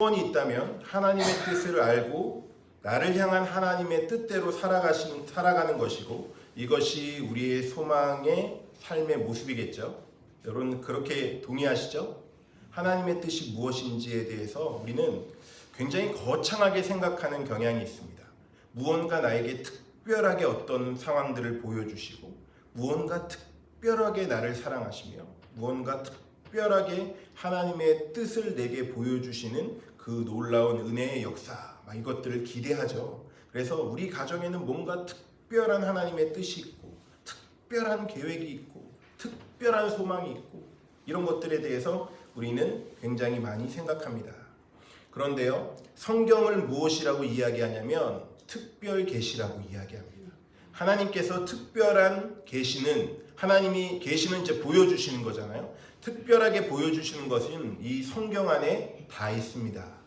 소원이 있다면 하나님의 뜻을 알고 나를 향한 하나님의 뜻대로 살아가는 것이고, 이것이 우리의 소망의 삶의 모습이겠죠. 여러분 그렇게 동의하시죠? 하나님의 뜻이 무엇인지에 대해서 우리는 굉장히 거창하게 생각하는 경향이 있습니다. 무언가 나에게 특별하게 어떤 상황들을 보여주시고, 무언가 특별하게 나를 사랑하시며, 무언가 특별하게 하나님의 뜻을 내게 보여주시는 그 놀라운 은혜의 역사, 이것들을 기대하죠. 그래서 우리 가정에는 뭔가 특별한 하나님의 뜻이 있고, 특별한 계획이 있고, 특별한 소망이 있고, 이런 것들에 대해서 우리는 굉장히 많이 생각합니다. 그런데요, 성경을 무엇이라고 이야기하냐면 특별 계시라고 이야기합니다. 하나님께서 특별한 계시는, 하나님이 계시는 이제 보여주시는 거잖아요. 특별하게 보여주시는 것은 이 성경 안에 다 있습니다.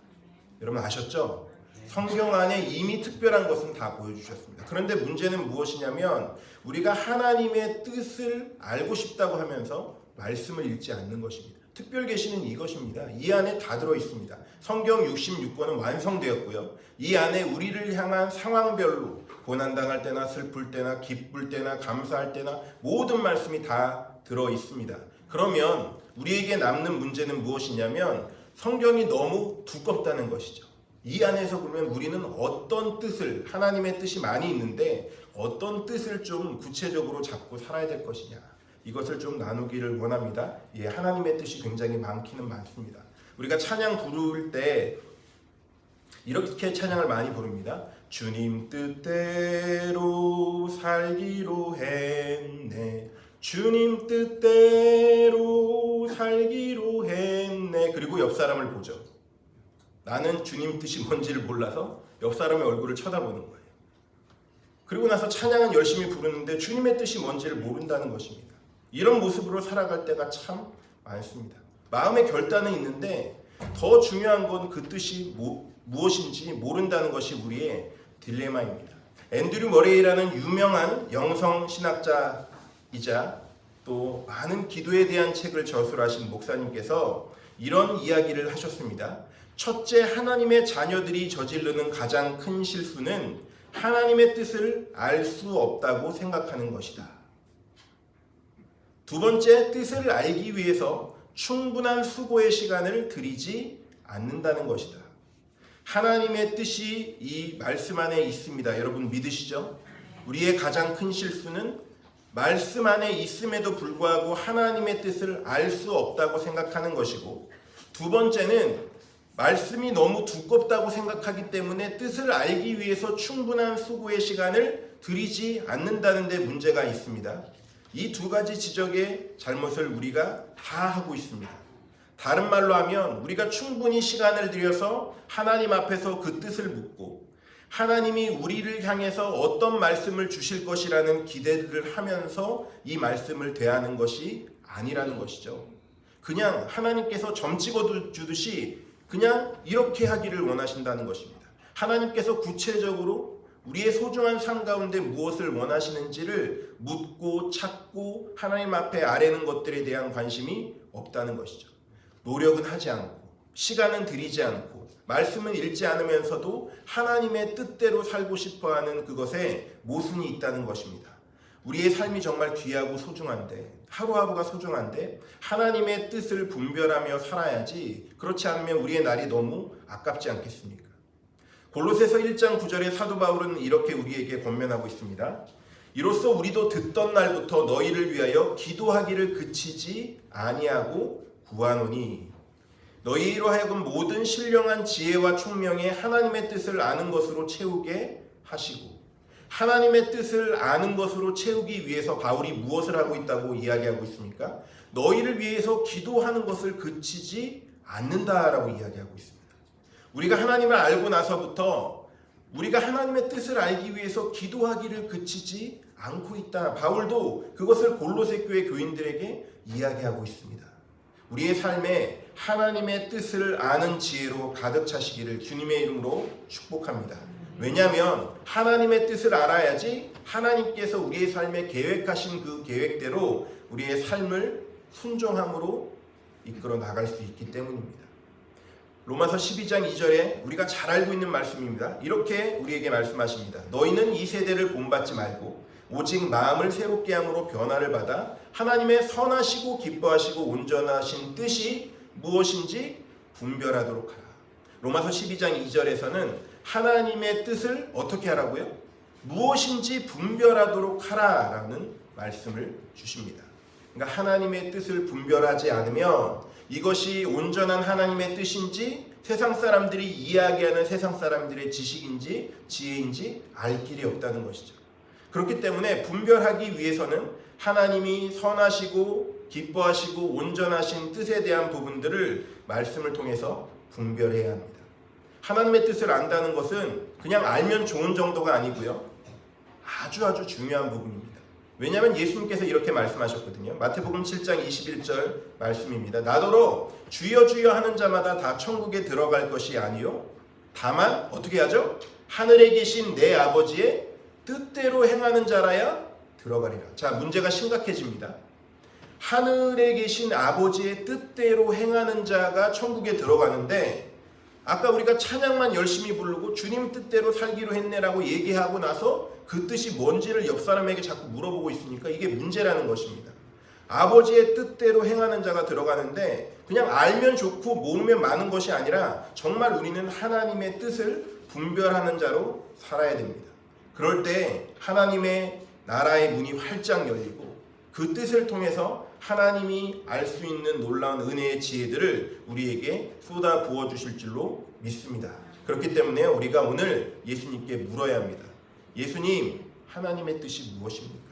여러분 아셨죠? 성경 안에 이미 특별한 것은 다 보여주셨습니다. 그런데 문제는 무엇이냐면 우리가 하나님의 뜻을 알고 싶다고 하면서 말씀을 읽지 않는 것입니다. 특별 계시는 이것입니다. 이 안에 다 들어 있습니다. 성경 66권은 완성되었고요. 이 안에 우리를 향한 상황별로 고난당할 때나 슬플 때나 기쁠 때나 감사할 때나 모든 말씀이 다 들어 있습니다. 그러면 우리에게 남는 문제는 무엇이냐면 성경이 너무 두껍다는 것이죠. 이 안에서 그러면 우리는 어떤 뜻을, 하나님의 뜻이 많이 있는데 어떤 뜻을 좀 구체적으로 잡고 살아야 될 것이냐, 이것을 좀 나누기를 원합니다. 하나님의 뜻이 굉장히 많기는 많습니다. 우리가 찬양 부를 때 이렇게 찬양을 많이 부릅니다. 주님 뜻대로 살기로 했네, 주님 뜻대로 살기로 했네. 그리고 옆 사람을 보죠. 나는 주님 뜻이 뭔지를 몰라서 옆 사람의 얼굴을 쳐다보는 거예요. 그리고 나서 찬양은 열심히 부르는데 주님의 뜻이 뭔지를 모른다는 것입니다. 이런 모습으로 살아갈 때가 참 많습니다. 마음의 결단은 있는데 더 중요한 건 그 뜻이 무엇인지 모른다는 것이 우리의 딜레마입니다. 앤드류 머레이라는 유명한 영성 신학자이자 또 많은 기도에 대한 책을 저술하신 목사님께서 이런 이야기를 하셨습니다. 첫째, 하나님의 자녀들이 저지르는 가장 큰 실수는 하나님의 뜻을 알 수 없다고 생각하는 것이다. 두 번째, 뜻을 알기 위해서 충분한 수고의 시간을 들이지 않는다는 것이다. 하나님의 뜻이 이 말씀 안에 있습니다. 여러분 믿으시죠? 우리의 가장 큰 실수는 말씀 안에 있음에도 불구하고 하나님의 뜻을 알 수 없다고 생각하는 것이고, 두 번째는 말씀이 너무 두껍다고 생각하기 때문에 뜻을 알기 위해서 충분한 수고의 시간을 들이지 않는다는 데 문제가 있습니다. 이 두 가지 지적의 잘못을 우리가 다 하고 있습니다. 다른 말로 하면 우리가 충분히 시간을 들여서 하나님 앞에서 그 뜻을 묻고 하나님이 우리를 향해서 어떤 말씀을 주실 것이라는 기대를 하면서 이 말씀을 대하는 것이 아니라는 것이죠. 그냥 하나님께서 점 찍어 주듯이 그냥 이렇게 하기를 원하신다는 것입니다. 하나님께서 구체적으로 우리의 소중한 삶 가운데 무엇을 원하시는지를 묻고 찾고 하나님 앞에 아뢰는 것들에 대한 관심이 없다는 것이죠. 노력은 하지 않고 시간은 들이지 않고 말씀은 읽지 않으면서도 하나님의 뜻대로 살고 싶어하는 그것에 모순이 있다는 것입니다. 우리의 삶이 정말 귀하고 소중한데, 하루하루가 소중한데 하나님의 뜻을 분별하며 살아야지, 그렇지 않으면 우리의 날이 너무 아깝지 않겠습니까? 골로새서 1장 9절에 사도 바울은 이렇게 우리에게 권면하고 있습니다. 이로써 우리도 듣던 날부터 너희를 위하여 기도하기를 그치지 아니하고 구하노니 너희로 하여금 모든 신령한 지혜와 총명에 하나님의 뜻을 아는 것으로 채우게 하시고, 하나님의 뜻을 아는 것으로 채우기 위해서 바울이 무엇을 하고 있다고 이야기하고 있습니까? 너희를 위해서 기도하는 것을 그치지 않는다라고 이야기하고 있습니다. 우리가 하나님을 알고 나서부터 우리가 하나님의 뜻을 알기 위해서 기도하기를 그치지 않고 있다. 바울도 그것을 골로새 교회 교인들에게 이야기하고 있습니다. 우리의 삶에 하나님의 뜻을 아는 지혜로 가득 차시기를 주님의 이름으로 축복합니다. 왜냐하면 하나님의 뜻을 알아야지 하나님께서 우리의 삶에 계획하신 그 계획대로 우리의 삶을 순종함으로 이끌어 나갈 수 있기 때문입니다. 로마서 12장 2절에 우리가 잘 알고 있는 말씀입니다. 이렇게 우리에게 말씀하십니다. 너희는 이 세대를 본받지 말고 오직 마음을 새롭게 함으로 변화를 받아 하나님의 선하시고 기뻐하시고 온전하신 뜻이 무엇인지 분별하도록 하라. 로마서 12장 2절에서는 하나님의 뜻을 어떻게 하라고요? 무엇인지 분별하도록 하라라는 말씀을 주십니다. 그러니까 하나님의 뜻을 분별하지 않으면 이것이 온전한 하나님의 뜻인지 세상 사람들이 이야기하는 세상 사람들의 지식인지 지혜인지 알 길이 없다는 것이죠. 그렇기 때문에 분별하기 위해서는 하나님이 선하시고 기뻐하시고 온전하신 뜻에 대한 부분들을 말씀을 통해서 분별해야 합니다. 하나님의 뜻을 안다는 것은 그냥 알면 좋은 정도가 아니고요. 아주 중요한 부분입니다. 왜냐하면 예수님께서 이렇게 말씀하셨거든요. 마태복음 7장 21절 말씀입니다. 나더러 주여 주여 하는 자마다 다 천국에 들어갈 것이 아니요 다만 어떻게 하죠? 하늘에 계신 내 아버지의 뜻대로 행하는 자라야 들어가리라. 자, 문제가 심각해집니다. 하늘에 계신 아버지의 뜻대로 행하는 자가 천국에 들어가는데 아까 우리가 찬양만 열심히 부르고 주님 뜻대로 살기로 했네라고 얘기하고 나서 그 뜻이 뭔지를 옆 사람에게 자꾸 물어보고 있으니까 이게 문제라는 것입니다. 아버지의 뜻대로 행하는 자가 들어가는데 그냥 알면 좋고 모르면 많은 것이 아니라 정말 우리는 하나님의 뜻을 분별하는 자로 살아야 됩니다. 그럴 때 하나님의 나라의 문이 활짝 열리고 그 뜻을 통해서 하나님이 알 수 있는 놀라운 은혜의 지혜들을 우리에게 쏟아 부어 주실 줄로 믿습니다. 그렇기 때문에 우리가 오늘 예수님께 물어야 합니다. 예수님, 하나님의 뜻이 무엇입니까?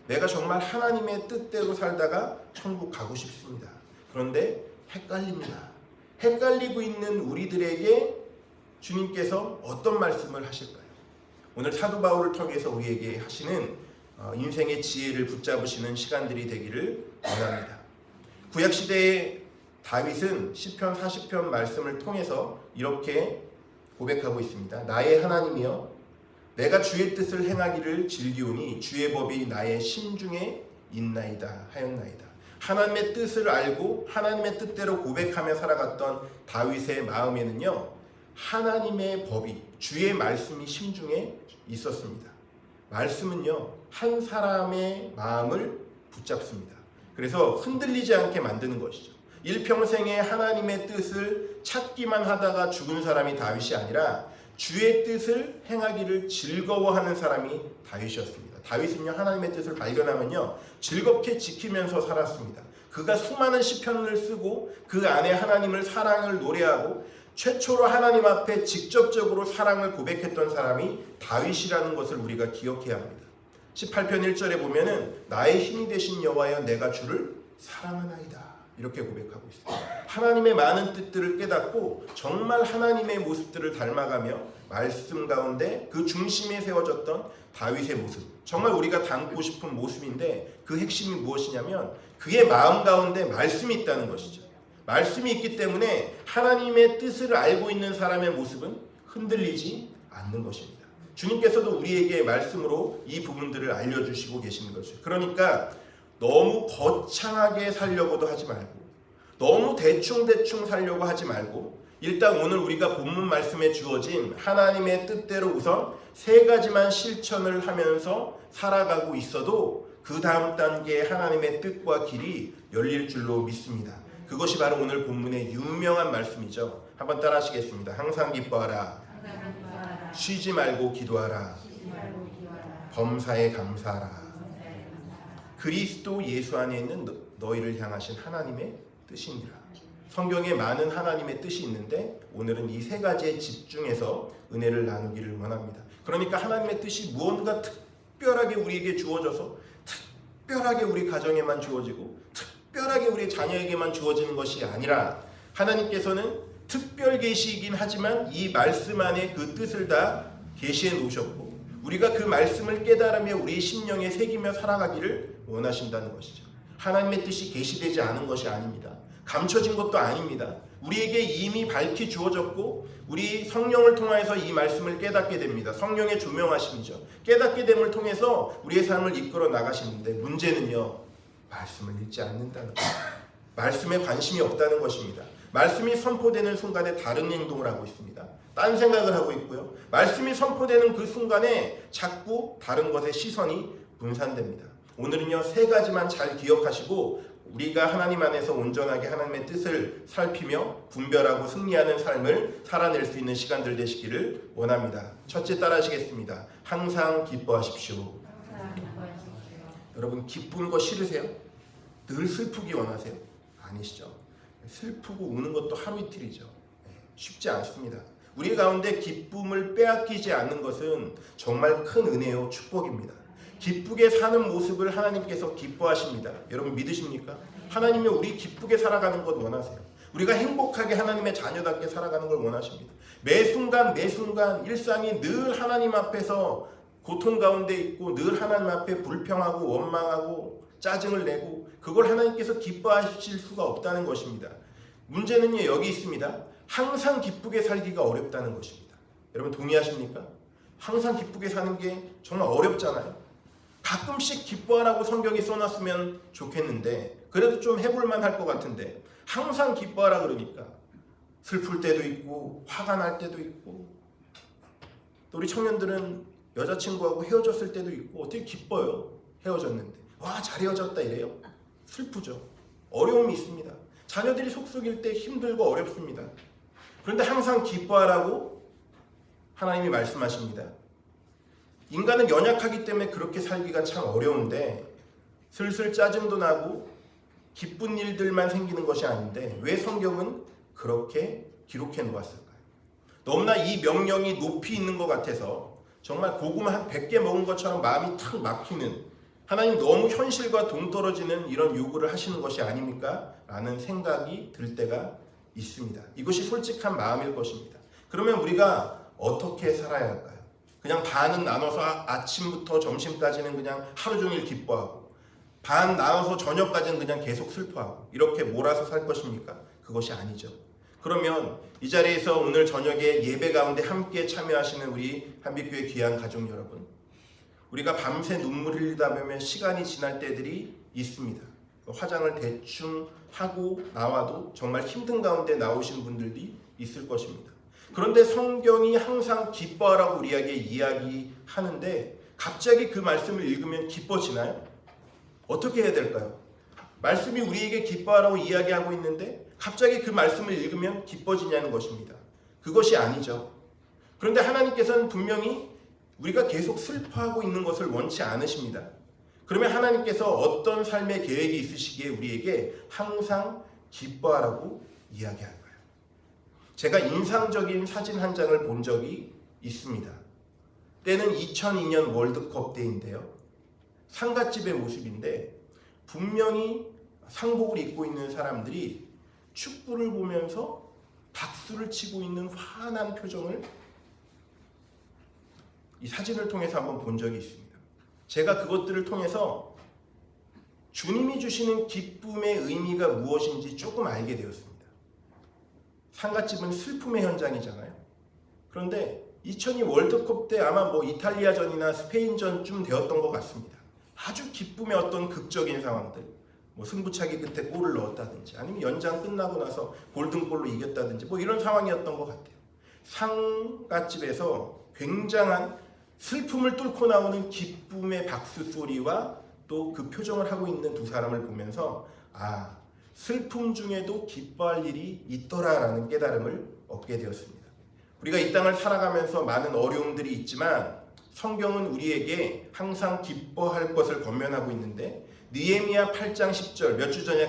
내가 정말 하나님의 뜻대로 살다가 천국 가고 싶습니다. 그런데 헷갈립니다. 헷갈리고 있는 우리들에게 주님께서 어떤 말씀을 하실까요? 오늘 사도 바울을 통해서 우리에게 하시는 인생의 지혜를 붙잡으시는 시간들이 되기를 원합니다. 구약시대의 다윗은 시편 40편 말씀을 통해서 이렇게 고백하고 있습니다. 나의 하나님이여 내가 주의 뜻을 행하기를 즐기오니 주의 법이 나의 심중에 있나이다 하였나이다. 하나님의 뜻을 알고 하나님의 뜻대로 고백하며 살아갔던 다윗의 마음에는요, 하나님의 법이 주의 말씀이 심중에 있었습니다. 말씀은요, 한 사람의 마음을 붙잡습니다. 그래서 흔들리지 않게 만드는 것이죠. 일평생에 하나님의 뜻을 찾기만 하다가 죽은 사람이 다윗이 아니라 주의 뜻을 행하기를 즐거워하는 사람이 다윗이었습니다. 다윗은요, 하나님의 뜻을 발견하면요, 즐겁게 지키면서 살았습니다. 그가 수많은 시편을 쓰고 그 안에 하나님을 사랑을 노래하고 최초로 하나님 앞에 직접적으로 사랑을 고백했던 사람이 다윗이라는 것을 우리가 기억해야 합니다. 18편 1절에 보면은 나의 힘이 되신 여호와여 내가 주를 사랑하나이다 이렇게 고백하고 있습니다. 하나님의 많은 뜻들을 깨닫고 정말 하나님의 모습들을 닮아가며 말씀 가운데 그 중심에 세워졌던 다윗의 모습, 정말 우리가 닮고 싶은 모습인데 그 핵심이 무엇이냐면 그의 마음 가운데 말씀이 있다는 것이죠. 말씀이 있기 때문에 하나님의 뜻을 알고 있는 사람의 모습은 흔들리지 않는 것입니다. 주님께서도 우리에게 말씀으로 이 부분들을 알려주시고 계시는 거죠. 그러니까 너무 거창하게 살려고도 하지 말고 너무 대충 살려고 하지 말고 일단 오늘 우리가 본문 말씀에 주어진 하나님의 뜻대로 우선 3가지만 실천을 하면서 살아가고 있어도 그 다음 단계에 하나님의 뜻과 길이 열릴 줄로 믿습니다. 그것이 바로 오늘 본문의 유명한 말씀이죠. 한번 따라 하시겠습니다. 항상 기뻐하라. 쉬지 말고 기도하라. 범사에 감사하라. 그리스도 예수 안에 있는 너희를 향하신 하나님의 뜻이니라. 성경에 많은 하나님의 뜻이 있는데 오늘은 이 3가지에 집중해서 은혜를 나누기를 원합니다. 그러니까 하나님의 뜻이 무언가 특별하게 우리에게 주어져서 특별하게 우리 가정에만 주어지고 특별하게 우리 자녀에게만 주어지는 것이 아니라 하나님께서는 특별 계시이긴 하지만 이 말씀 안에 그 뜻을 다 계시해 놓으셨고 우리가 그 말씀을 깨달으며 우리 심령에 새기며 살아가기를 원하신다는 것이죠. 하나님의 뜻이 계시되지 않은 것이 아닙니다. 감춰진 것도 아닙니다. 우리에게 이미 밝히 주어졌고 우리 성령을 통해서 이 말씀을 깨닫게 됩니다. 성령의 조명하심이죠. 깨닫게 됨을 통해서 우리의 삶을 이끌어 나가시는데 문제는요, 말씀을 읽지 않는다는 것, 말씀에 관심이 없다는 것입니다. 말씀이 선포되는 순간에 다른 행동을 하고 있습니다. 딴 생각을 하고 있고요. 말씀이 선포되는 그 순간에 자꾸 다른 것에 시선이 분산됩니다. 오늘은요, 세 가지만 잘 기억하시고 우리가 하나님 안에서 온전하게 하나님의 뜻을 살피며 분별하고 승리하는 삶을 살아낼 수 있는 시간들 되시기를 원합니다. 첫째, 따라하시겠습니다. 항상 기뻐하십시오. 여러분, 기쁜 거 싫으세요? 늘 슬프기 원하세요? 아니시죠? 슬프고 우는 것도 하루 이틀이죠. 쉽지 않습니다. 우리 가운데 기쁨을 빼앗기지 않는 것은 정말 큰 은혜요, 축복입니다. 기쁘게 사는 모습을 하나님께서 기뻐하십니다. 여러분 믿으십니까? 하나님이 우리 기쁘게 살아가는 것 원하세요. 우리가 행복하게 하나님의 자녀답게 살아가는 걸 원하십니다. 매 순간 일상이 늘 하나님 앞에서 고통 가운데 있고 늘 하나님 앞에 불평하고 원망하고 짜증을 내고 그걸 하나님께서 기뻐하실 수가 없다는 것입니다. 문제는요, 여기 있습니다. 항상 기쁘게 살기가 어렵다는 것입니다. 여러분 동의하십니까? 항상 기쁘게 사는 게 정말 어렵잖아요. 가끔씩 기뻐하라고 성경이 써놨으면 좋겠는데 그래도 좀 해볼만 할 것 같은데 항상 기뻐하라 그러니까 슬플 때도 있고 화가 날 때도 있고 또 우리 청년들은 여자친구하고 헤어졌을 때도 있고 어떻게 기뻐요? 헤어졌는데 와 잘 헤어졌다 이래요? 슬프죠. 어려움이 있습니다. 자녀들이 속썩일 때 힘들고 어렵습니다. 그런데 항상 기뻐하라고 하나님이 말씀하십니다. 인간은 연약하기 때문에 그렇게 살기가 참 어려운데 슬슬 짜증도 나고 기쁜 일들만 생기는 것이 아닌데 왜 성경은 그렇게 기록해 놓았을까요? 너무나 이 명령이 높이 있는 것 같아서 정말 고구마 한 100개 먹은 것처럼 마음이 탁 막히는 하나님 너무 현실과 동떨어지는 이런 요구를 하시는 것이 아닙니까? 라는 생각이 들 때가 있습니다. 이것이 솔직한 마음일 것입니다. 그러면 우리가 어떻게 살아야 할까요? 그냥 반은 나눠서 아침부터 점심까지는 그냥 하루 종일 기뻐하고 반 나눠서 저녁까지는 그냥 계속 슬퍼하고 이렇게 몰아서 살 것입니까? 그것이 아니죠. 그러면 이 자리에서 오늘 저녁에 예배 가운데 함께 참여하시는 우리 한빛교회 귀한 가족 여러분, 우리가 밤새 눈물 흘리다 보면 시간이 지날 때들이 있습니다. 화장을 대충 하고 나와도 정말 힘든 가운데 나오신 분들이 있을 것입니다. 그런데 성경이 항상 기뻐하라고 우리에게 이야기하는데 갑자기 그 말씀을 읽으면 기뻐지나요? 어떻게 해야 될까요? 말씀이 우리에게 기뻐하라고 이야기하고 있는데 갑자기 그 말씀을 읽으면 기뻐지냐는 것입니다. 그것이 아니죠. 그런데 하나님께서는 분명히 우리가 계속 슬퍼하고 있는 것을 원치 않으십니다. 그러면 하나님께서 어떤 삶의 계획이 있으시기에 우리에게 항상 기뻐하라고 이야기할까요? 제가 인상적인 사진 한 장을 본 적이 있습니다. 때는 2002년 월드컵 때인데요. 상갓집의 모습인데 분명히 상복을 입고 있는 사람들이 축구를 보면서 박수를 치고 있는 환한 표정을 이 사진을 통해서 한번 본 적이 있습니다. 제가 그것들을 통해서 주님이 주시는 기쁨의 의미가 무엇인지 조금 알게 되었습니다. 상갓집은 슬픔의 현장이잖아요. 그런데 2002 월드컵 때 아마 이탈리아전이나 스페인전쯤 되었던 것 같습니다. 아주 기쁨의 어떤 극적인 상황들, 승부차기 끝에 골을 넣었다든지 아니면 연장 끝나고 나서 골든골로 이겼다든지 이런 상황이었던 것 같아요. 상갓집에서 굉장한 슬픔을 뚫고 나오는 기쁨의 박수 소리와 또 그 표정을 하고 있는 두 사람을 보면서 슬픔 중에도 기뻐할 일이 있더라라는 깨달음을 얻게 되었습니다. 우리가 이 땅을 살아가면서 많은 어려움들이 있지만 성경은 우리에게 항상 기뻐할 것을 권면하고 있는데 느헤미야 8장 10절 몇 주 전에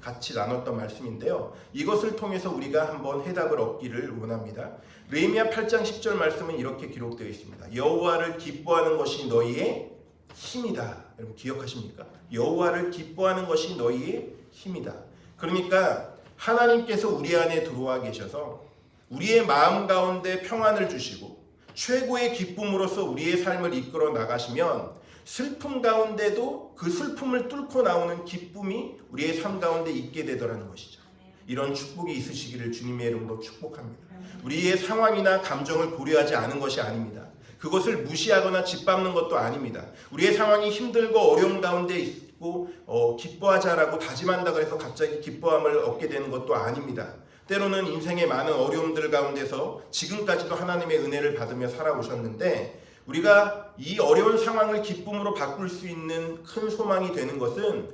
같이 나눴던 말씀인데요. 이것을 통해서 우리가 한번 해답을 얻기를 원합니다. 느헤미야 8장 10절 말씀은 이렇게 기록되어 있습니다. 여호와를 기뻐하는 것이 너희의 힘이다. 여러분 기억하십니까? 여호와를 기뻐하는 것이 너희의 힘이다. 그러니까 하나님께서 우리 안에 들어와 계셔서 우리의 마음 가운데 평안을 주시고 최고의 기쁨으로서 우리의 삶을 이끌어 나가시면 슬픔 가운데도 그 슬픔을 뚫고 나오는 기쁨이 우리의 삶 가운데 있게 되더라는 것이죠. 이런 축복이 있으시기를 주님의 이름으로 축복합니다. 우리의 상황이나 감정을 고려하지 않은 것이 아닙니다. 그것을 무시하거나 짓밟는 것도 아닙니다. 우리의 상황이 힘들고 어려움 가운데 있고 기뻐하자라고 다짐한다고 해서 갑자기 기뻐함을 얻게 되는 것도 아닙니다. 때로는 인생의 많은 어려움들 가운데서 지금까지도 하나님의 은혜를 받으며 살아오셨는데, 우리가 이 어려운 상황을 기쁨으로 바꿀 수 있는 큰 소망이 되는 것은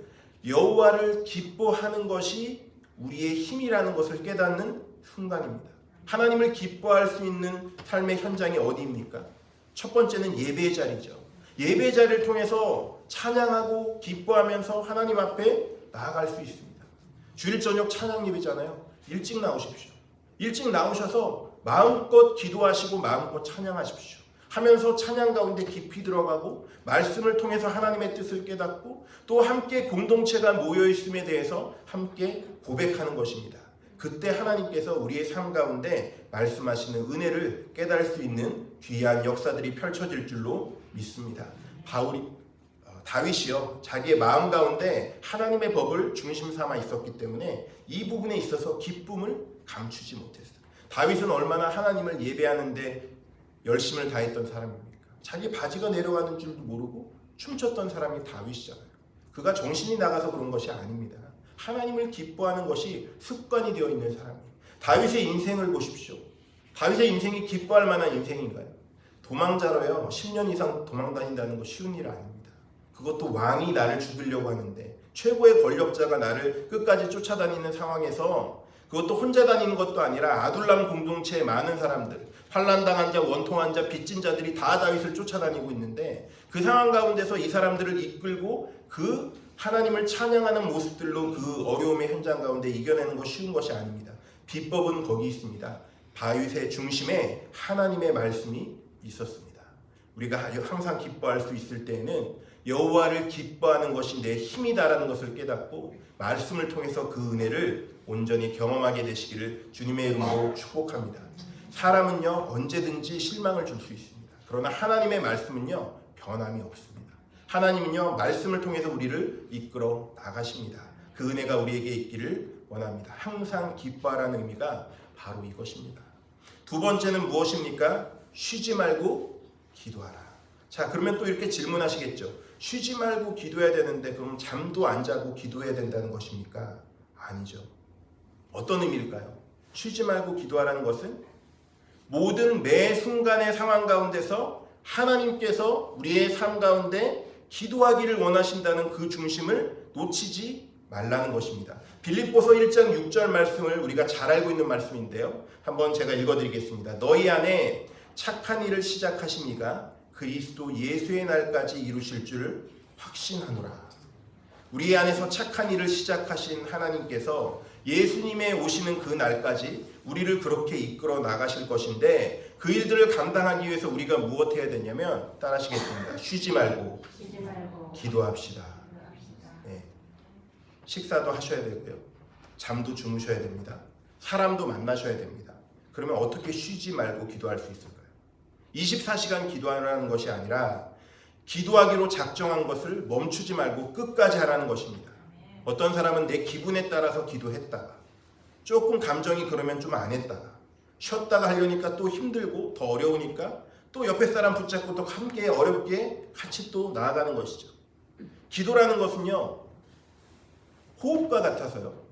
여호와를 기뻐하는 것이 우리의 힘이라는 것을 깨닫는 순간입니다. 하나님을 기뻐할 수 있는 삶의 현장이 어디입니까? 첫 번째는 예배의 자리죠. 예배의 자리를 통해서 찬양하고 기뻐하면서 하나님 앞에 나아갈 수 있습니다. 주일 저녁 찬양 예배잖아요. 일찍 나오십시오. 일찍 나오셔서 마음껏 기도하시고 마음껏 찬양하십시오. 하면서 찬양 가운데 깊이 들어가고 말씀을 통해서 하나님의 뜻을 깨닫고 또 함께 공동체가 모여있음에 대해서 함께 고백하는 것입니다. 그때 하나님께서 우리의 삶 가운데 말씀하시는 은혜를 깨달을 수 있는 귀한 역사들이 펼쳐질 줄로 믿습니다. 다윗이요, 자기의 마음 가운데 하나님의 법을 중심 삼아 있었기 때문에 이 부분에 있어서 기쁨을 감추지 못했어요. 다윗은 얼마나 하나님을 예배하는데 열심을 다했던 사람입니까? 자기 바지가 내려가는 줄도 모르고 춤췄던 사람이 다윗이잖아요. 그가 정신이 나가서 그런 것이 아닙니다. 하나님을 기뻐하는 것이 습관이 되어 있는 사람이에요. 다윗의 인생을 보십시오. 다윗의 인생이 기뻐할 만한 인생인가요? 도망자로요, 10년 이상 도망다닌다는 거 쉬운 일 아닙니다. 그것도 왕이 나를 죽이려고 하는데, 최고의 권력자가 나를 끝까지 쫓아다니는 상황에서, 그것도 혼자 다니는 것도 아니라 아둘람 공동체의 많은 사람들, 환난당한 자, 원통한 자, 빚진 자들이 다 다윗을 쫓아다니고 있는데, 그 상황 가운데서 이 사람들을 이끌고 그 하나님을 찬양하는 모습들로 그 어려움의 현장 가운데 이겨내는 것이 쉬운 것이 아닙니다. 비법은 거기 있습니다. 다윗의 중심에 하나님의 말씀이 있었습니다. 우리가 항상 기뻐할 수 있을 때에는 여호와를 기뻐하는 것이 내 힘이다라는 것을 깨닫고 말씀을 통해서 그 은혜를 온전히 경험하게 되시기를 주님의 이름으로 축복합니다. 사람은요, 언제든지 실망을 줄 수 있습니다. 그러나 하나님의 말씀은요, 변함이 없습니다. 하나님은요, 말씀을 통해서 우리를 이끌어 나가십니다. 그 은혜가 우리에게 있기를 원합니다. 항상 기뻐하라는 의미가 바로 이것입니다. 두 번째는 무엇입니까? 쉬지 말고 기도하라. 자, 그러면 또 이렇게 질문하시겠죠. 쉬지 말고 기도해야 되는데 그럼 잠도 안 자고 기도해야 된다는 것입니까? 아니죠. 어떤 의미일까요? 쉬지 말고 기도하라는 것은 모든 매 순간의 상황 가운데서 하나님께서 우리의 삶 가운데 기도하기를 원하신다는 그 중심을 놓치지 말라는 것입니다. 빌립보서 1장 6절 말씀을 우리가 잘 알고 있는 말씀인데요. 한번 제가 읽어드리겠습니다. 너희 안에 착한 일을 시작하신 이가 그리스도 예수의 날까지 이루실 줄 확신하노라. 우리 안에서 착한 일을 시작하신 하나님께서 예수님의 오시는 그 날까지 우리를 그렇게 이끌어 나가실 것인데, 그 일들을 감당하기 위해서 우리가 무엇 해야 되냐면, 따라하시겠습니다. 쉬지 말고 기도합시다. 네. 식사도 하셔야 되고요, 잠도 주무셔야 됩니다. 사람도 만나셔야 됩니다. 그러면 어떻게 쉬지 말고 기도할 수 있을까요? 24시간 기도하라는 것이 아니라 기도하기로 작정한 것을 멈추지 말고 끝까지 하라는 것입니다. 어떤 사람은 내 기분에 따라서 기도했다가 조금 감정이 그러면 좀 안 했다가 쉬었다가 하려니까 또 힘들고 더 어려우니까 또 옆에 사람 붙잡고 또 함께 어렵게 같이 또 나아가는 것이죠. 기도라는 것은요, 호흡과 같아서요.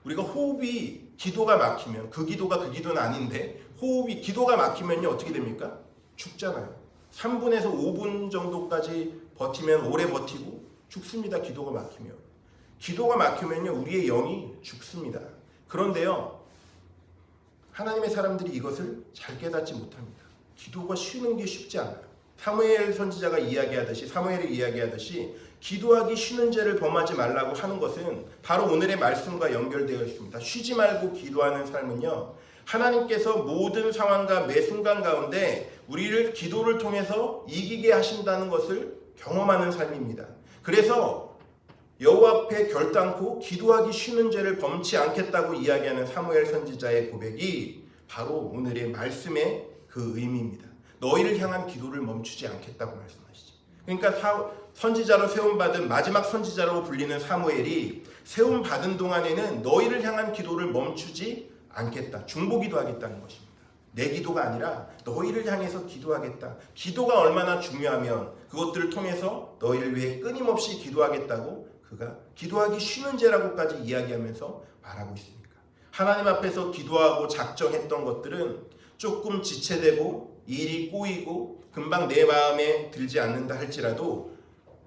우리가 호흡이 기도가 막히면, 그 기도가 그 기도는 아닌데 호흡이 기도가 막히면요 어떻게 됩니까? 죽잖아요. 3분에서 5분 정도까지 버티면 오래 버티고 죽습니다. 기도가 막히면. 기도가 막히면요 우리의 영이 죽습니다. 그런데요, 하나님의 사람들이 이것을 잘 깨닫지 못합니다. 기도가 쉬는 게 쉽지 않아요. 사무엘 선지자가 사무엘이 이야기하듯이 기도하기 쉬는 죄를 범하지 말라고 하는 것은 바로 오늘의 말씀과 연결되어 있습니다. 쉬지 말고 기도하는 삶은요, 하나님께서 모든 상황과 매 순간 가운데 우리를 기도를 통해서 이기게 하신다는 것을 경험하는 삶입니다. 그래서 여호와 앞에 결단코 기도하기 쉬는 죄를 범치 않겠다고 이야기하는 사무엘 선지자의 고백이 바로 오늘의 말씀의 그 의미입니다. 너희를 향한 기도를 멈추지 않겠다고 말씀하시죠. 그러니까 선지자로 세움받은 마지막 선지자라고 불리는 사무엘이 세움받은 동안에는 너희를 향한 기도를 멈추지 않겠다, 중보기도 하겠다는 것입니다. 내 기도가 아니라 너희를 향해서 기도하겠다. 기도가 얼마나 중요하면 그것들을 통해서 너희를 위해 끊임없이 기도하겠다고 그가 기도하기 쉬는 죄라고까지 이야기하면서 말하고 있습니다. 하나님 앞에서 기도하고 작정했던 것들은 조금 지체되고 일이 꼬이고 금방 내 마음에 들지 않는다 할지라도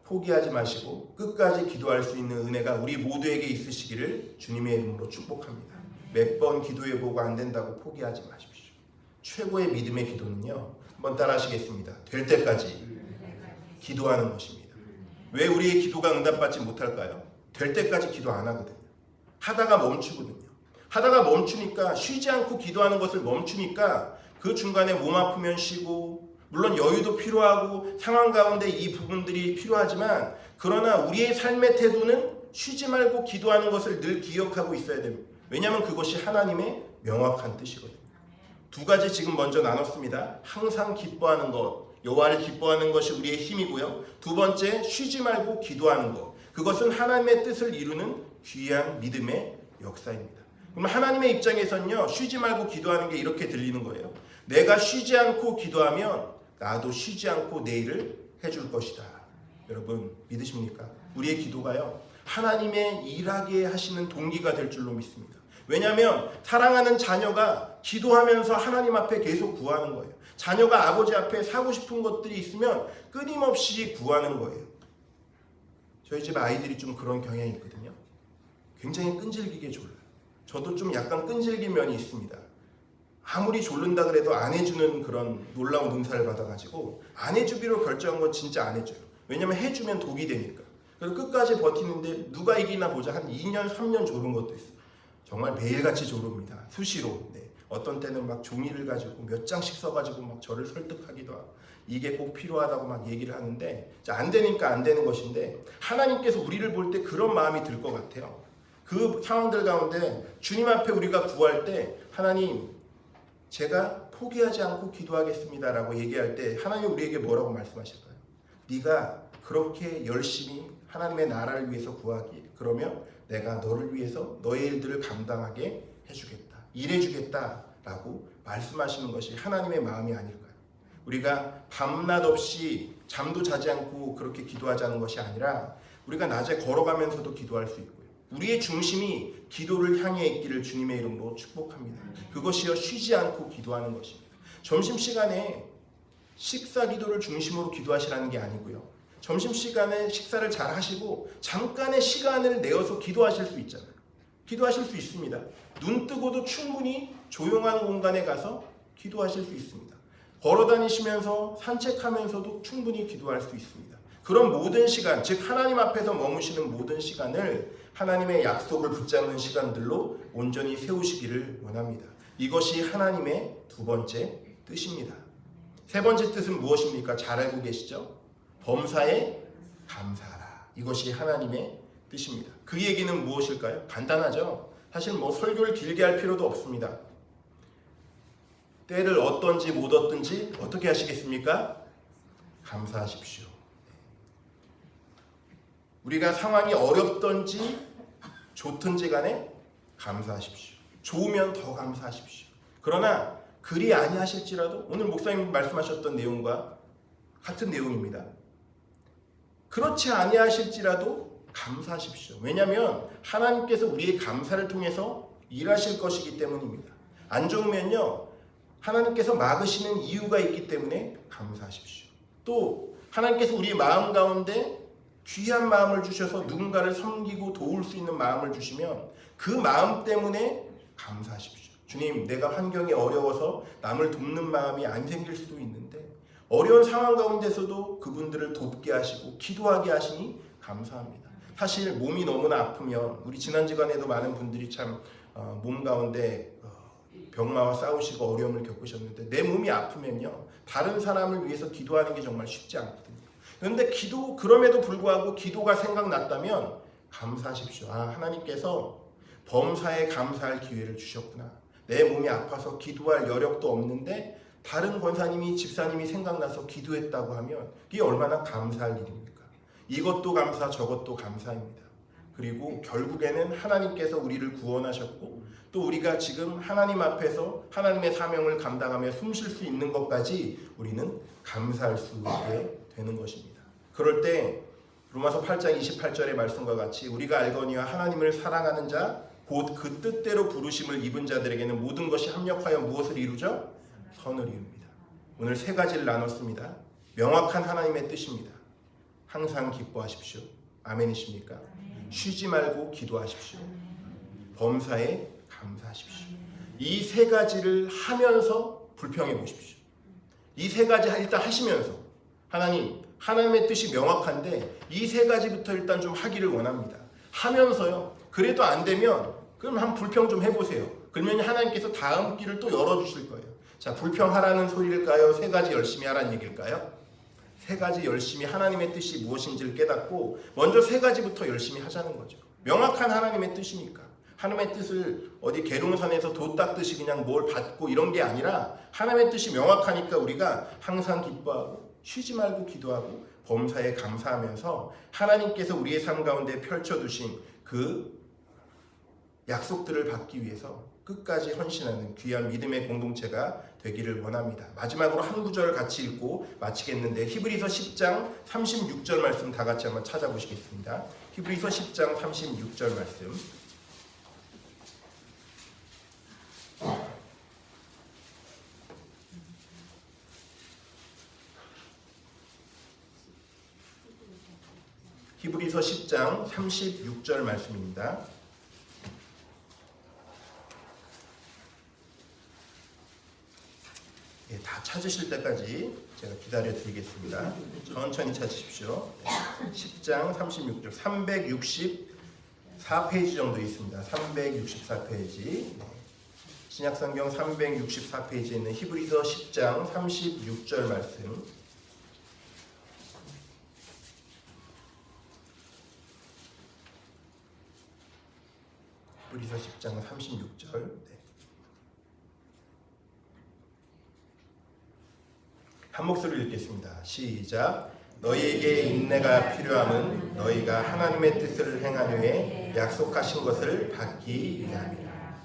포기하지 마시고 끝까지 기도할 수 있는 은혜가 우리 모두에게 있으시기를 주님의 이름으로 축복합니다. 몇 번 기도해보고 안 된다고 포기하지 마십시오. 최고의 믿음의 기도는요, 한번 따라 하시겠습니다. 될 때까지 기도하는 것입니다. 왜 우리의 기도가 응답받지 못할까요? 될 때까지 기도 안 하거든요. 하다가 멈추거든요. 하다가 멈추니까, 쉬지 않고 기도하는 것을 멈추니까 그 중간에 몸 아프면 쉬고, 물론 여유도 필요하고 상황 가운데 이 부분들이 필요하지만, 그러나 우리의 삶의 태도는 쉬지 말고 기도하는 것을 늘 기억하고 있어야 됩니다. 왜냐하면 그것이 하나님의 명확한 뜻이거든요. 두 가지 지금 먼저 나눴습니다. 항상 기뻐하는 것, 여호와를 기뻐하는 것이 우리의 힘이고요. 두 번째, 쉬지 말고 기도하는 것, 그것은 하나님의 뜻을 이루는 귀한 믿음의 역사입니다. 그럼 하나님의 입장에서는요, 쉬지 말고 기도하는 게 이렇게 들리는 거예요. 내가 쉬지 않고 기도하면 나도 쉬지 않고 내 일을 해줄 것이다. 여러분 믿으십니까? 우리의 기도가요, 하나님의 일하게 하시는 동기가 될 줄로 믿습니다. 왜냐하면 사랑하는 자녀가 기도하면서 하나님 앞에 계속 구하는 거예요. 자녀가 아버지 앞에 사고 싶은 것들이 있으면 끊임없이 구하는 거예요. 저희 집 아이들이 좀 그런 경향이 있거든요. 굉장히 끈질기게 졸라요. 저도 좀 약간 끈질긴 면이 있습니다. 아무리 졸른다 그래도 안 해주는 그런 놀라운 은사를 받아가지고 안 해주기로 결정한 건 진짜 안 해줘요. 왜냐면 해주면 독이 되니까. 그래서 끝까지 버티는데 누가 이기나 보자 한 2년 3년 졸은 것도 있어요. 정말 매일같이 졸읍니다. 수시로. 네. 어떤 때는 막 종이를 가지고 몇 장씩 써가지고 막 저를 설득하기도 하고, 이게 꼭 필요하다고 막 얘기를 하는데 안 되니까 안 되는 것인데, 하나님께서 우리를 볼 때 그런 마음이 들 것 같아요. 그 상황들 가운데 주님 앞에 우리가 구할 때, 하나님 제가 포기하지 않고 기도하겠습니다 라고 얘기할 때 하나님 우리에게 뭐라고 말씀하실까요? 네가 그렇게 열심히 하나님의 나라를 위해서 구하기, 그러면 내가 너를 위해서 너의 일들을 감당하게 해주겠다, 일해주겠다 라고 말씀하시는 것이 하나님의 마음이 아닐까요? 우리가 밤낮 없이 잠도 자지 않고 그렇게 기도하자는 것이 아니라, 우리가 낮에 걸어가면서도 기도할 수 있고요. 우리의 중심이 기도를 향해 있기를 주님의 이름으로 축복합니다. 그것이요, 쉬지 않고 기도하는 것입니다. 점심시간에 식사 기도를 중심으로 기도하시라는 게 아니고요. 점심시간에 식사를 잘 하시고 잠깐의 시간을 내어서 기도하실 수 있잖아요. 기도하실 수 있습니다. 눈 뜨고도 충분히 조용한 공간에 가서 기도하실 수 있습니다. 걸어 다니시면서 산책하면서도 충분히 기도할 수 있습니다. 그런 모든 시간, 즉 하나님 앞에서 머무시는 모든 시간을 하나님의 약속을 붙잡는 시간들로 온전히 세우시기를 원합니다. 이것이 하나님의 두 번째 뜻입니다. 세 번째 뜻은 무엇입니까? 잘 알고 계시죠? 범사에 감사하라. 이것이 하나님의 뜻입니다. 그 얘기는 무엇일까요? 간단하죠? 사실 뭐 설교를 길게 할 필요도 없습니다. 때를 얻든지 못 얻든지 어떻게 하시겠습니까? 감사하십시오. 우리가 상황이 어렵든지 좋든지 간에 감사하십시오. 좋으면 더 감사하십시오. 그러나 그리 아니하실지라도, 오늘 목사님 말씀하셨던 내용과 같은 내용입니다. 그렇지 아니하실지라도 감사하십시오. 왜냐하면 하나님께서 우리의 감사를 통해서 일하실 것이기 때문입니다. 안 좋으면요, 하나님께서 막으시는 이유가 있기 때문에 감사하십시오. 또 하나님께서 우리 마음 가운데 귀한 마음을 주셔서 누군가를 섬기고 도울 수 있는 마음을 주시면 그 마음 때문에 감사하십시오. 주님, 내가 환경이 어려워서 남을 돕는 마음이 안 생길 수도 있는데 어려운 상황 가운데서도 그분들을 돕게 하시고 기도하게 하시니 감사합니다. 사실 몸이 너무나 아프면, 우리 지난주간에도 많은 분들이 참 몸 가운데 병마와 싸우시고 어려움을 겪으셨는데, 내 몸이 아프면요, 다른 사람을 위해서 기도하는 게 정말 쉽지 않거든요. 그런데 그럼에도 불구하고 기도가 생각났다면 감사하십시오. 하나님께서 범사에 감사할 기회를 주셨구나. 내 몸이 아파서 기도할 여력도 없는데 다른 권사님이, 집사님이 생각나서 기도했다고 하면 이게 얼마나 감사할 일입니까? 이것도 감사, 저것도 감사입니다. 그리고 결국에는 하나님께서 우리를 구원하셨고, 또 우리가 지금 하나님 앞에서 하나님의 사명을 감당하며 숨 쉴 수 있는 것까지 우리는 감사할 수 있게 되는 것입니다. 그럴 때 로마서 8장 28절의 말씀과 같이, 우리가 알거니와 하나님을 사랑하는 자 곧 그 뜻대로 부르심을 입은 자들에게는 모든 것이 합력하여 무엇을 이루죠? 선을 이룹니다. 오늘 세 가지를 나눴습니다. 명확한 하나님의 뜻입니다. 항상 기뻐하십시오. 아멘이십니까? 쉬지 말고 기도하십시오. 범사에 감사하십시오. 이 세 가지를 하면서 불평해 보십시오. 이 세 가지 일단 하시면서 하나님의 뜻이 명확한데 이 세 가지부터 일단 좀 하기를 원합니다. 하면서요. 그래도 안 되면 그럼 한 불평 좀 해보세요. 그러면 하나님께서 다음 길을 또 열어주실 거예요. 자, 불평하라는 소리일까요? 세 가지 열심히 하라는 얘기일까요? 세 가지 열심히 하나님의 뜻이 무엇인지를 깨닫고 먼저 세 가지부터 열심히 하자는 거죠. 명확한 하나님의 뜻이니까. 하나님의 뜻을 어디 계룡산에서 도 닦듯이 그냥 뭘 받고 이런 게 아니라 하나님의 뜻이 명확하니까 우리가 항상 기뻐하고 쉬지 말고 기도하고 범사에 감사하면서 하나님께서 우리의 삶 가운데 펼쳐두신 그 약속들을 받기 위해서 끝까지 헌신하는 귀한 믿음의 공동체가 되기를 원합니다. 마지막으로 한 구절을 같이 읽고 마치겠는데 히브리서 10장 36절 말씀 다 같이 한번 찾아보시겠습니다. 히브리서 10장 36절 말씀. 히브리서 10장 36절 말씀입니다. 다 찾으실 때까지 제가 기다려 드리겠습니다. 천천히 찾으십시오. 10장 36절 364페이지 정도 있습니다. 364페이지 신약성경 364페이지에 있는 히브리서 10장 36절 말씀. 히브리서 10장 36절. 한 목소리로 읽겠습니다. 시작. 너희에게 인내가 필요함은 너희가 하나님의 뜻을 행한 후에 약속하신 것을 받기 위함이라.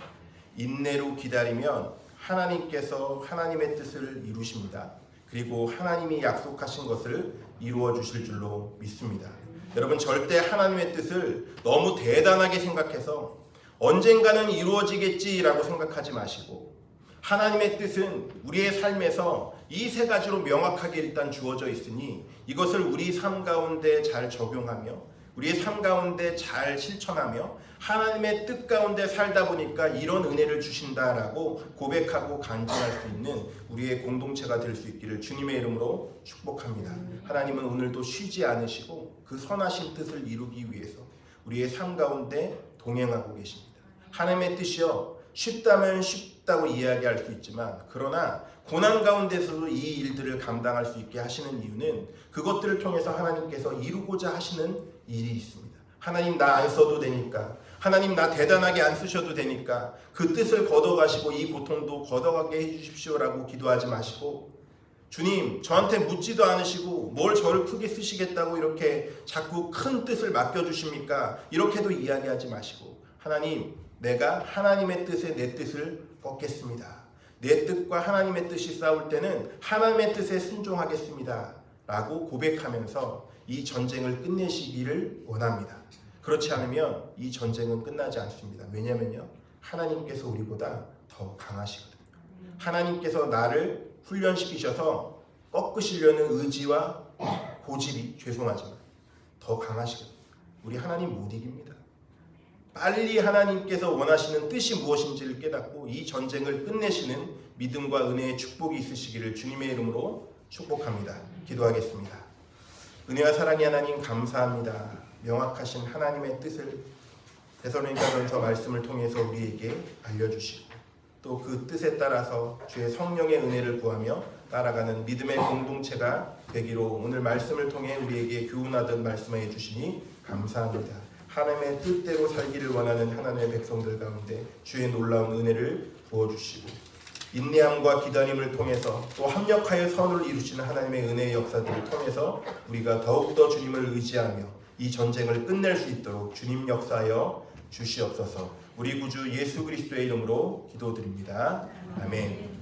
인내로 기다리면 하나님께서 하나님의 뜻을 이루십니다. 그리고 하나님이 약속하신 것을 이루어 주실 줄로 믿습니다. 여러분, 절대 하나님의 뜻을 너무 대단하게 생각해서 언젠가는 이루어지겠지라고 생각하지 마시고 하나님의 뜻은 우리의 삶에서 이 세 가지로 명확하게 일단 주어져 있으니 이것을 우리 삶 가운데 잘 적용하며 우리의 삶 가운데 잘 실천하며 하나님의 뜻 가운데 살다 보니까 이런 은혜를 주신다라고 고백하고 간증할 수 있는 우리의 공동체가 될 수 있기를 주님의 이름으로 축복합니다. 하나님은 오늘도 쉬지 않으시고 그 선하신 뜻을 이루기 위해서 우리의 삶 가운데 동행하고 계십니다. 하나님의 뜻이요, 쉽다면 쉽다고 이야기할 수 있지만 그러나 고난 가운데서도 이 일들을 감당할 수 있게 하시는 이유는 그것들을 통해서 하나님께서 이루고자 하시는 일이 있습니다. 하나님 나 안 써도 되니까, 하나님 나 대단하게 안 쓰셔도 되니까 그 뜻을 걷어가시고 이 고통도 걷어가게 해주십시오라고 기도하지 마시고 주님 저한테 묻지도 않으시고 뭘 저를 크게 쓰시겠다고 이렇게 자꾸 큰 뜻을 맡겨주십니까? 이렇게도 이야기하지 마시고 하나님 내가 하나님의 뜻에 내 뜻을 꺾겠습니다. 내 뜻과 하나님의 뜻이 싸울 때는 하나님의 뜻에 순종하겠습니다 라고 고백하면서 이 전쟁을 끝내시기를 원합니다. 그렇지 않으면 이 전쟁은 끝나지 않습니다. 왜냐면요, 하나님께서 우리보다 더 강하시거든요. 하나님께서 나를 훈련시키셔서 꺾으시려는 의지와 고집이 죄송하지만 더 강하시거든요. 우리 하나님 못 이깁니다. 빨리 하나님께서 원하시는 뜻이 무엇인지를 깨닫고 이 전쟁을 끝내시는 믿음과 은혜의 축복이 있으시기를 주님의 이름으로 축복합니다. 기도하겠습니다. 은혜와 사랑의 하나님 감사합니다. 명확하신 하나님의 뜻을 데살로니가전서 말씀을 통해서 우리에게 알려주시고 또 그 뜻에 따라서 주의 성령의 은혜를 구하며 따라가는 믿음의 공동체가 되기로 오늘 말씀을 통해 우리에게 교훈하듯 말씀해 주시니 감사합니다. 하나님의 뜻대로 살기를 원하는 하나님의 백성들 가운데 주의 놀라운 은혜를 부어주시고 인내함과 기다림을 통해서 또 합력하여 선을 이루시는 하나님의 은혜의 역사들을 통해서 우리가 더욱더 주님을 의지하며 이 전쟁을 끝낼 수 있도록 주님 역사하여 주시옵소서. 우리 구주 예수 그리스도의 이름으로 기도드립니다. 아멘.